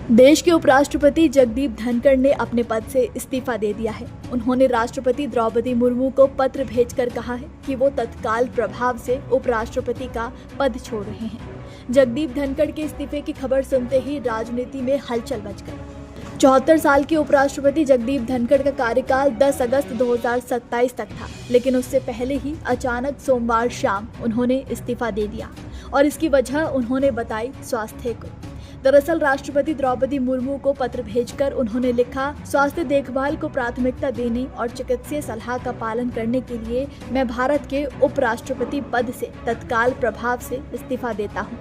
देश के उपराष्ट्रपति जगदीप धनखड़ ने अपने पद से इस्तीफा दे दिया है। उन्होंने राष्ट्रपति द्रौपदी मुर्मू को पत्र भेजकर कहा है कि वो तत्काल प्रभाव से उपराष्ट्रपति का पद छोड़ रहे हैं। जगदीप धनखड़ के इस्तीफे की खबर सुनते ही राजनीति में हलचल मच गई। 74 साल के उपराष्ट्रपति जगदीप धनखड़ का कार्यकाल 10 अगस्त 2027 तक था, लेकिन उससे पहले ही अचानक सोमवार शाम उन्होंने इस्तीफा दे दिया और इसकी वजह उन्होंने बताई स्वास्थ्य को। दरअसल राष्ट्रपति द्रौपदी मुर्मू को पत्र भेजकर उन्होंने लिखा, स्वास्थ्य देखभाल को प्राथमिकता देने और चिकित्सीय सलाह का पालन करने के लिए मैं भारत के उपराष्ट्रपति पद से तत्काल प्रभाव से इस्तीफा देता हूं।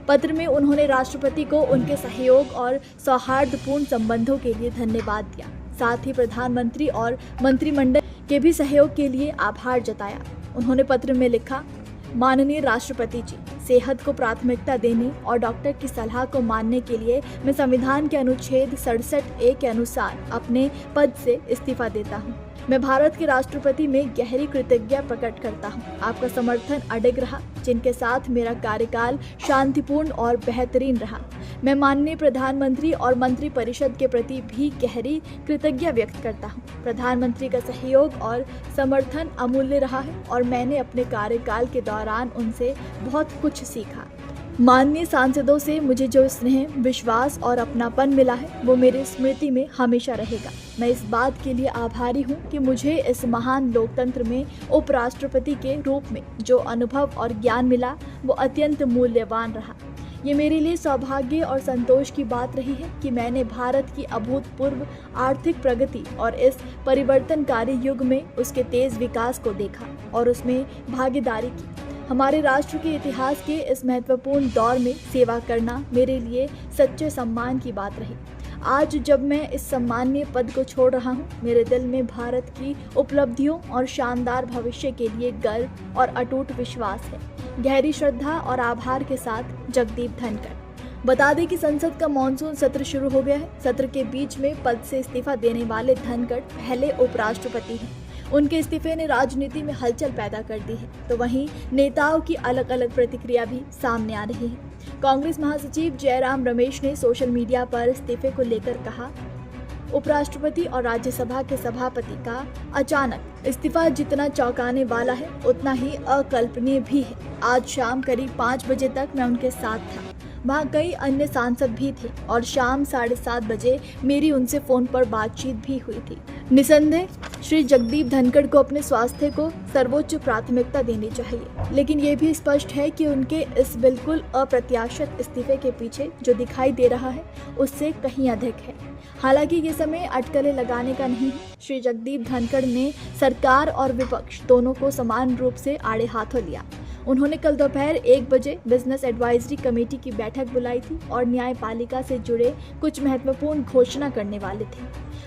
पत्र में उन्होंने राष्ट्रपति को उनके सहयोग और सौहार्दपूर्ण संबंधों के लिए धन्यवाद दिया। साथ ही प्रधानमंत्री और मंत्रिमंडल के भी सहयोग के लिए आभार जताया। उन्होंने पत्र में लिखा, माननीय राष्ट्रपति जी, सेहत को प्राथमिकता देने और डॉक्टर की सलाह को मानने के लिए मैं संविधान के अनुच्छेद 67A के अनुसार अपने पद से इस्तीफा देता हूं। मैं भारत के राष्ट्रपति में गहरी कृतज्ञता प्रकट करता हूं। आपका समर्थन अडिग रहा, जिनके साथ मेरा कार्यकाल शांतिपूर्ण और बेहतरीन रहा। मैं माननीय प्रधानमंत्री और मंत्रिपरिषद के प्रति भी गहरी कृतज्ञता व्यक्त करता हूं। प्रधानमंत्री का सहयोग और समर्थन अमूल्य रहा है और मैंने अपने कार्यकाल के दौरान उनसे बहुत कुछ सीखा। माननीय सांसदों से मुझे जो स्नेह, विश्वास और अपनापन मिला है वो मेरी स्मृति में हमेशा रहेगा। मैं इस बात के लिए आभारी हूँ कि मुझे इस महान लोकतंत्र में उपराष्ट्रपति के रूप में जो अनुभव और ज्ञान मिला वो अत्यंत मूल्यवान रहा। ये मेरे लिए सौभाग्य और संतोष की बात रही है कि मैंने भारत की अभूतपूर्व आर्थिक प्रगति और इस परिवर्तनकारी युग में उसके तेज विकास को देखा और उसमें भागीदारी की। हमारे राष्ट्र के इतिहास के इस महत्वपूर्ण दौर में सेवा करना मेरे लिए सच्चे सम्मान की बात रही। आज जब मैं इस सम्मानीय पद को छोड़ रहा हूँ, मेरे दिल में भारत की उपलब्धियों और शानदार भविष्य के लिए गर्व और अटूट विश्वास है। गहरी श्रद्धा और आभार के साथ, जगदीप धनखड़। बता दें कि संसद का मॉनसून सत्र शुरू हो गया है। सत्र के बीच में पद से इस्तीफा देने वाले धनखड़ पहले उपराष्ट्रपति हैं। उनके इस्तीफे ने राजनीति में हलचल पैदा कर दी है, तो वहीं नेताओं की अलग अलग प्रतिक्रिया भी सामने आ रही है। कांग्रेस महासचिव जयराम रमेश ने सोशल मीडिया पर इस्तीफे को लेकर कहा, उपराष्ट्रपति और राज्यसभा के सभापति का अचानक इस्तीफा जितना चौंकाने वाला है उतना ही अकल्पनीय भी है। आज शाम करीब 5 बजे तक मैं उनके साथ था। वहाँ कई अन्य सांसद भी थे और शाम 7:30 बजे मेरी उनसे फोन पर बातचीत भी हुई थी। निसंदेह श्री जगदीप धनखड़ को अपने स्वास्थ्य को सर्वोच्च प्राथमिकता देनी चाहिए, लेकिन ये भी स्पष्ट है कि उनके इस बिल्कुल अप्रत्याशित इस्तीफे के पीछे जो दिखाई दे रहा है उससे कहीं अधिक है। हालांकि ये समय अटकलें लगाने का नहीं है। श्री जगदीप धनखड़ ने सरकार और विपक्ष दोनों को समान रूप से आड़े हाथों लिया। उन्होंने कल दोपहर 1 बजे बिजनेस एडवाइजरी कमेटी की बैठक बुलाई थी और न्यायपालिका से जुड़े कुछ महत्वपूर्ण घोषणा करने वाले थे।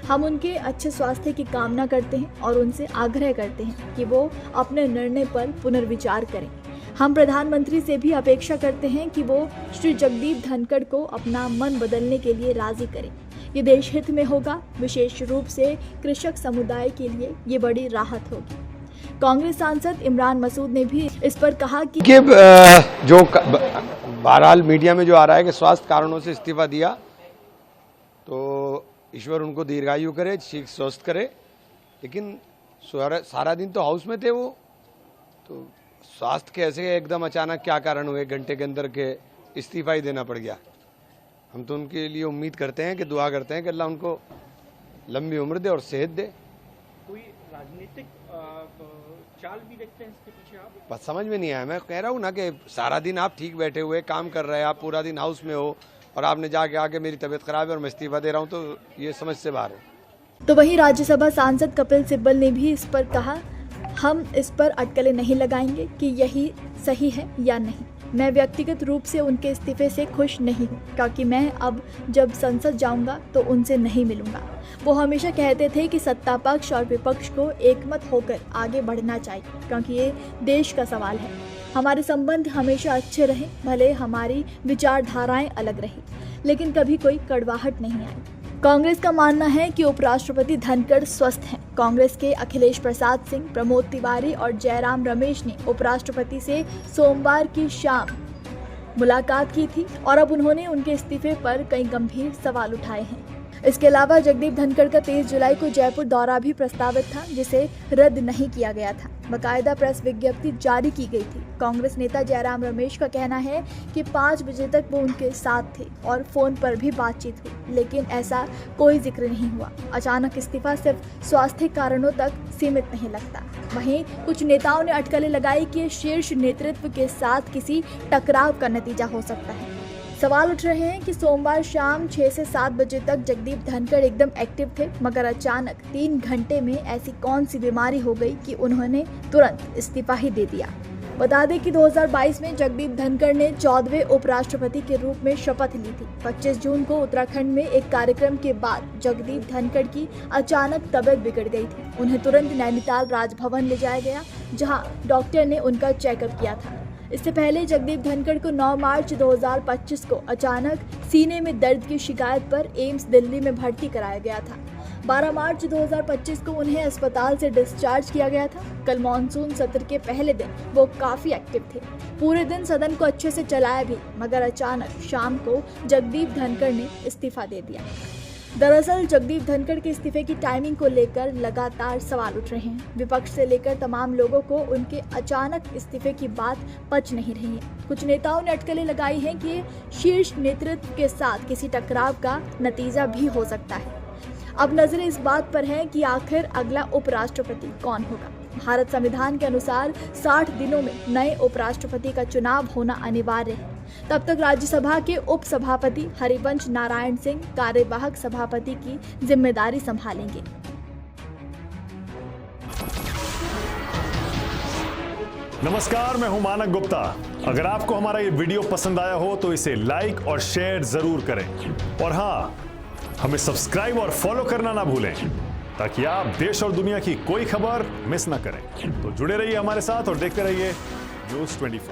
हम उनके अच्छे स्वास्थ्य की कामना करते हैं और उनसे आग्रह करते हैं कि वो अपने निर्णय पर पुनर्विचार करें। हम प्रधानमंत्री से भी अपेक्षा करते हैं कि वो श्री जगदीप धनखड़ को अपना मन बदलने के लिए राजी करें। ये देश हित में होगा। विशेष रूप से कृषक समुदाय के लिए ये बड़ी राहत होगी। कांग्रेस सांसद इमरान मसूद ने भी इस पर कहा कि जो बहरहाल मीडिया में जो आ रहा है कि स्वास्थ्य कारणों से इस्तीफा दिया, तो ईश्वर उनको दीर्घायु करे, ठीक स्वस्थ करे। लेकिन सारा दिन तो हाउस में थे वो, तो स्वास्थ्य कैसे एकदम अचानक क्या कारण हुए, घंटे के अंदर के इस्तीफा ही देना पड़ गया। हम तो उनके लिए उम्मीद करते हैं कि दुआ करते हैं कि अल्लाह उनको लंबी उम्र दे और सेहत दे। कोई राजनीतिक चाल भी देखते हैं इसके पीछे आप? बस समझ में नहीं आया। मैं कह रहा हूँ ना कि सारा दिन आप ठीक बैठे हुए काम कर रहे हैं, आप पूरा दिन हाउस में हो और आपने जाके आके मेरी तबीयत खराब है और मैं इस्तीफा दे रहा हूँ, तो ये समझ से बाहर है। तो वहीं राज्यसभा सांसद कपिल सिब्बल ने भी इस पर कहा, हम इस पर अटकलें नहीं लगाएंगे कि यही सही है या नहीं। मैं व्यक्तिगत रूप से उनके इस्तीफे से खुश नहीं हूँ, क्योंकि मैं अब जब संसद जाऊंगा तो उनसे नहीं मिलूंगा। वो हमेशा कहते थे कि सत्ता पक्ष और विपक्ष को एकमत होकर आगे बढ़ना चाहिए, क्योंकि ये देश का सवाल है। हमारे संबंध हमेशा अच्छे रहे, भले हमारी विचारधाराएं अलग रही, लेकिन कभी कोई कड़वाहट नहीं आई। कांग्रेस का मानना है कि उपराष्ट्रपति धनखड़ स्वस्थ हैं। कांग्रेस के अखिलेश प्रसाद सिंह, प्रमोद तिवारी और जयराम रमेश ने उपराष्ट्रपति से सोमवार की शाम मुलाकात की थी और अब उन्होंने उनके इस्तीफे पर कई गंभीर सवाल उठाए हैं। इसके अलावा जगदीप धनखड़ का 23 जुलाई को जयपुर दौरा भी प्रस्तावित था, जिसे रद्द नहीं किया गया था। बाकायदा प्रेस विज्ञप्ति जारी की गई थी। कांग्रेस नेता जयराम रमेश का कहना है कि 5 बजे तक वो उनके साथ थे और फोन पर भी बातचीत हुई, लेकिन ऐसा कोई जिक्र नहीं हुआ। अचानक इस्तीफा सिर्फ स्वास्थ्य कारणों तक सीमित नहीं लगता। वहीं कुछ नेताओं ने अटकलें लगाई कि शीर्ष नेतृत्व के साथ किसी टकराव का नतीजा हो सकता है। सवाल उठ रहे हैं कि सोमवार शाम 6 से 7 बजे तक जगदीप धनखड़ एकदम एक्टिव थे, मगर अचानक 3 घंटे में ऐसी कौन सी बीमारी हो गई कि उन्होंने तुरंत इस्तीफा ही दे दिया। बता दें कि 2022 में जगदीप धनखड़ ने 14वें उपराष्ट्रपति के रूप में शपथ ली थी। 25 जून को उत्तराखंड में एक कार्यक्रम के बाद जगदीप धनखड़ की अचानक तबीयत बिगड़ गई थी। उन्हें तुरंत नैनीताल राजभवन ले जाया गया, जहां डॉक्टर ने उनका चेकअप किया था। इससे पहले जगदीप धनखड़ को 9 मार्च 2025 को अचानक सीने में दर्द की शिकायत पर एम्स दिल्ली में भर्ती कराया गया था। 12 मार्च 2025 को उन्हें अस्पताल से डिस्चार्ज किया गया था। कल मॉनसून सत्र के पहले दिन वो काफी एक्टिव थे। पूरे दिन सदन को अच्छे से चलाया भी, मगर अचानक शाम को जगदीप धनखड़ ने इस्तीफा दे दिया। दरअसल जगदीप धनखड़ के इस्तीफे की टाइमिंग को लेकर लगातार सवाल उठ रहे हैं। विपक्ष से लेकर तमाम लोगों को उनके अचानक इस्तीफे की बात पच नहीं रही है। कुछ नेताओं ने अटकलें लगाई हैं कि शीर्ष नेतृत्व के साथ किसी टकराव का नतीजा भी हो सकता है। अब नजरें इस बात पर हैं कि आखिर अगला उपराष्ट्रपति कौन होगा। भारत संविधान के अनुसार 60 दिनों में नए उपराष्ट्रपति का चुनाव होना अनिवार्य है। तब तक राज्यसभा के उपसभापति हरिवंश नारायण सिंह कार्यवाहक सभापति की जिम्मेदारी संभालेंगे। नमस्कार, मैं हूं मानक गुप्ता। अगर आपको हमारा ये वीडियो पसंद आया हो तो इसे लाइक और शेयर जरूर करें, और हाँ, हमें सब्सक्राइब और फॉलो करना ना भूलें, ताकि आप देश और दुनिया की कोई खबर मिस ना करें। तो जुड़े रहिए हमारे साथ और देखते रहिए News 24।